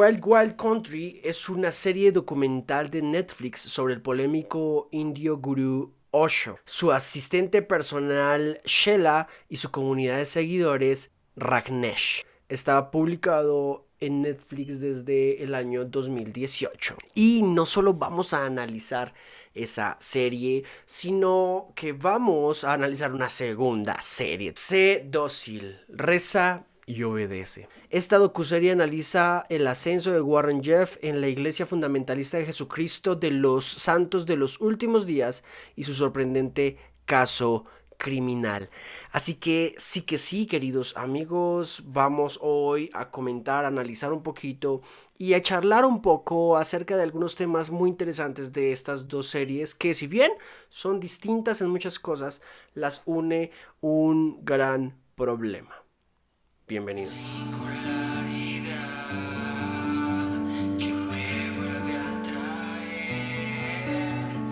Wild Wild Country es una serie documental de Netflix sobre el polémico indio gurú Osho, su asistente personal Sheila y su comunidad de seguidores Rajneesh. Está publicado en Netflix desde el año 2018. Y no solo vamos a analizar esa serie, sino que vamos a analizar una segunda serie. Sé dócil, reza y obedece. Esta docuserie analiza el ascenso de Warren Jeffs en la Iglesia Fundamentalista de Jesucristo de los Santos de los Últimos Días y su sorprendente caso criminal. Así que sí, queridos amigos, vamos hoy a comentar, a analizar un poquito y a charlar un poco acerca de algunos temas muy interesantes de estas dos series que, si bien son distintas en muchas cosas, las une un gran problema. Bienvenidos.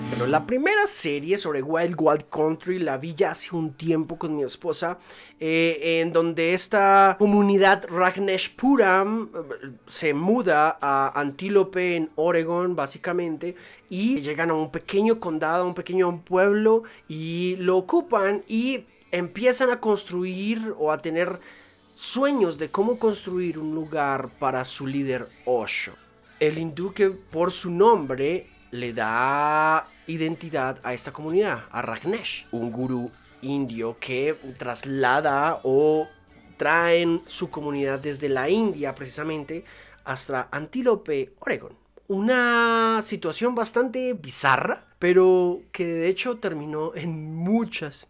Bueno, la primera serie sobre Wild Wild Country la vi ya hace un tiempo con mi esposa, en donde esta comunidad Rajneeshpuram se muda a Antílope en Oregon, básicamente, y llegan a un pequeño condado, un pequeño pueblo, y lo ocupan y empiezan a construir o a tener sueños de cómo construir un lugar para su líder Osho. El hindú que por su nombre le da identidad a esta comunidad, a Rajneesh, un gurú indio que traslada o traen su comunidad desde la India precisamente hasta Antílope, Oregon. Una situación bastante bizarra, pero que de hecho terminó en muchas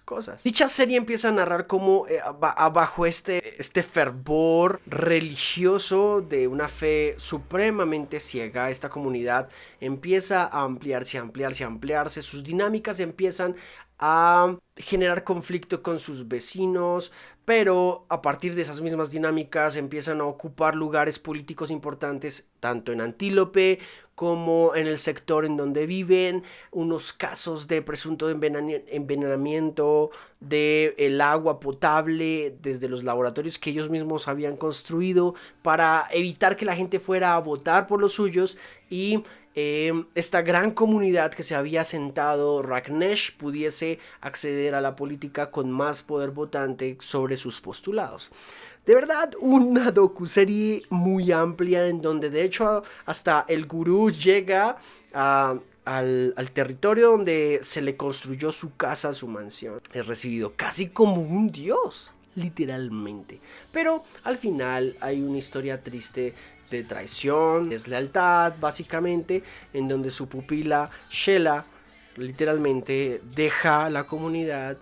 cosas. Dicha serie empieza a narrar cómo bajo este fervor religioso de una fe supremamente ciega, esta comunidad empieza a ampliarse, sus dinámicas empiezan a generar conflicto con sus vecinos, pero a partir de esas mismas dinámicas empiezan a ocupar lugares políticos importantes tanto en Antílope como en el sector en donde viven, unos casos de presunto envenenamiento del agua potable desde los laboratorios que ellos mismos habían construido para evitar que la gente fuera a votar por los suyos y esta gran comunidad que se había asentado Rajneesh pudiese acceder a la política con más poder votante sobre sus postulados. De verdad, una docuserie muy amplia en donde de hecho hasta el gurú llega al territorio donde se le construyó su casa, su mansión. Es recibido casi como un dios, literalmente. Pero al final hay una historia triste de traición, deslealtad, básicamente, en donde su pupila Sheila literalmente deja la comunidad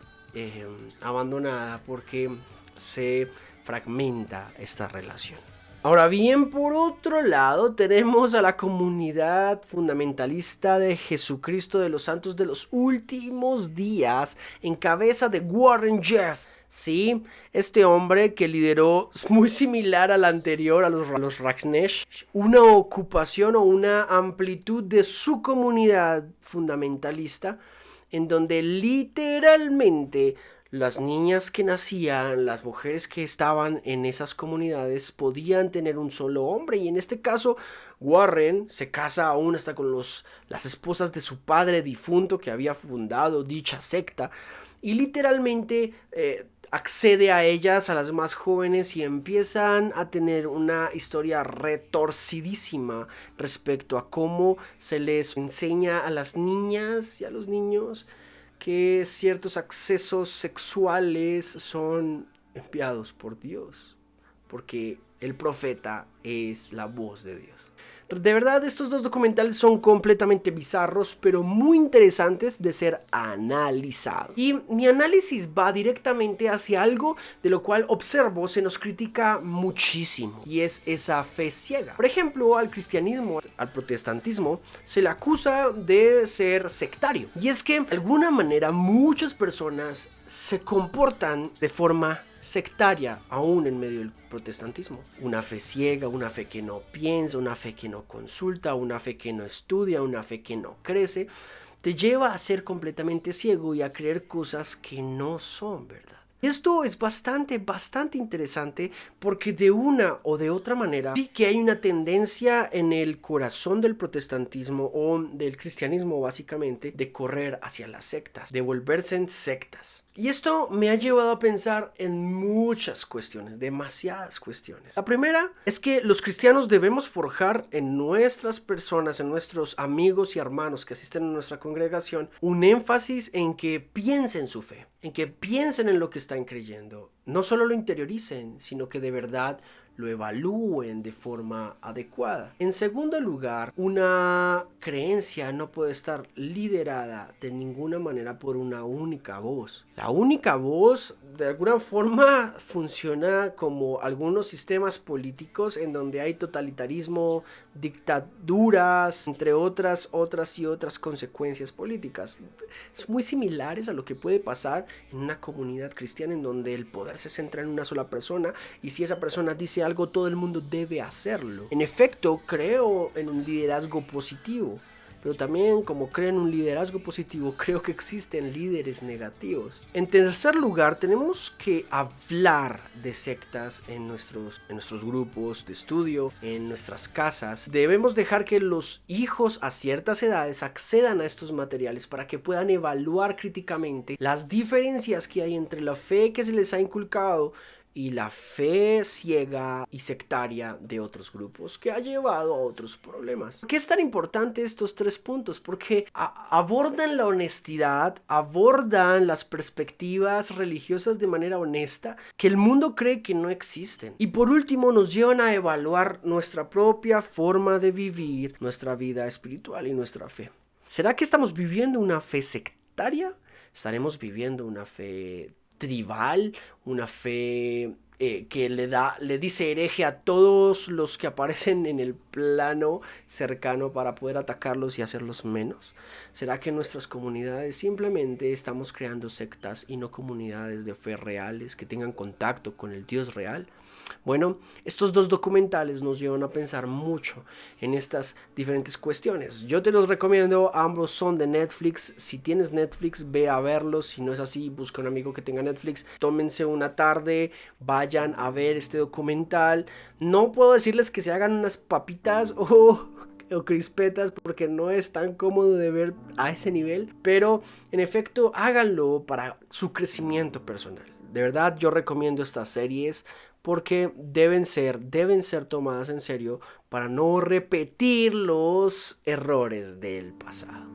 abandonada porque se fragmenta esta relación. Ahora bien, por otro lado, tenemos a la comunidad fundamentalista de Jesucristo de los Santos de los Últimos Días, en cabeza de Warren Jeffs. Sí, este hombre que lideró, muy similar al anterior, a los Rajneesh, una ocupación o una amplitud de su comunidad fundamentalista, en donde literalmente las niñas que nacían, las mujeres que estaban en esas comunidades podían tener un solo hombre. Y en este caso Warren se casa aún hasta con las esposas de su padre difunto que había fundado dicha secta. Y literalmente accede a ellas, a las más jóvenes, y empiezan a tener una historia retorcidísima respecto a cómo se les enseña a las niñas y a los niños que ciertos accesos sexuales son enviados por Dios, porque el profeta es la voz de Dios. De verdad, estos dos documentales son completamente bizarros, pero muy interesantes de ser analizados. Y mi análisis va directamente hacia algo de lo cual observo se nos critica muchísimo, y es esa fe ciega. Por ejemplo, al cristianismo, al protestantismo, se le acusa de ser sectario. Y es que, de alguna manera, muchas personas se comportan de forma sectaria aún en medio del protestantismo. Una fe ciega, una fe que no piensa, una fe que no consulta, una fe que no estudia, una fe que no crece, te lleva a ser completamente ciego y a creer cosas que no son verdad. Y esto es bastante interesante porque de una o de otra manera sí que hay una tendencia en el corazón del protestantismo o del cristianismo básicamente de correr hacia las sectas, de volverse en sectas. Y esto me ha llevado a pensar en muchas cuestiones, demasiadas cuestiones. La primera es que los cristianos debemos forjar en nuestras personas, en nuestros amigos y hermanos que asisten a nuestra congregación, un énfasis en que piensen su fe, en que piensen en lo que están creyendo. No solo lo interioricen, sino que de verdad lo evalúen de forma adecuada. En segundo lugar, una creencia no puede estar liderada de ninguna manera por una única voz. La única voz de alguna forma funciona como algunos sistemas políticos en donde hay totalitarismo, dictaduras, entre otras consecuencias políticas. Es muy similares a lo que puede pasar en una comunidad cristiana en donde el poder se centra en una sola persona y si esa persona dice algo, todo el mundo debe hacerlo. En efecto, creo en un liderazgo positivo, pero también como creo en un liderazgo positivo, creo que existen líderes negativos. En tercer lugar, tenemos que hablar de sectas en nuestros grupos de estudio, en nuestras casas. Debemos dejar que los hijos a ciertas edades accedan a estos materiales para que puedan evaluar críticamente las diferencias que hay entre la fe que se les ha inculcado y la fe ciega y sectaria de otros grupos que ha llevado a otros problemas. ¿Por qué es tan importante estos tres puntos? Porque abordan la honestidad, abordan las perspectivas religiosas de manera honesta que el mundo cree que no existen. Y por último nos llevan a evaluar nuestra propia forma de vivir, nuestra vida espiritual y nuestra fe. ¿Será que estamos viviendo una fe sectaria? ¿Estaremos viviendo una fe tribal, una fe que le dice hereje a todos los que aparecen en el plano cercano para poder atacarlos y hacerlos menos? ¿Será que en nuestras comunidades simplemente estamos creando sectas y no comunidades de fe reales que tengan contacto con el Dios real? Bueno, estos dos documentales nos llevan a pensar mucho en estas diferentes cuestiones. Yo te los recomiendo, ambos son de Netflix. Si tienes Netflix, ve a verlos. Si no es así, busca un amigo que tenga Netflix. Tómense una tarde, vayan a ver este documental. No puedo decirles que se hagan unas papitas o crispetas porque no es tan cómodo de ver a ese nivel, pero en efecto háganlo para su crecimiento personal. De verdad yo recomiendo estas series porque deben ser tomadas en serio para no repetir los errores del pasado.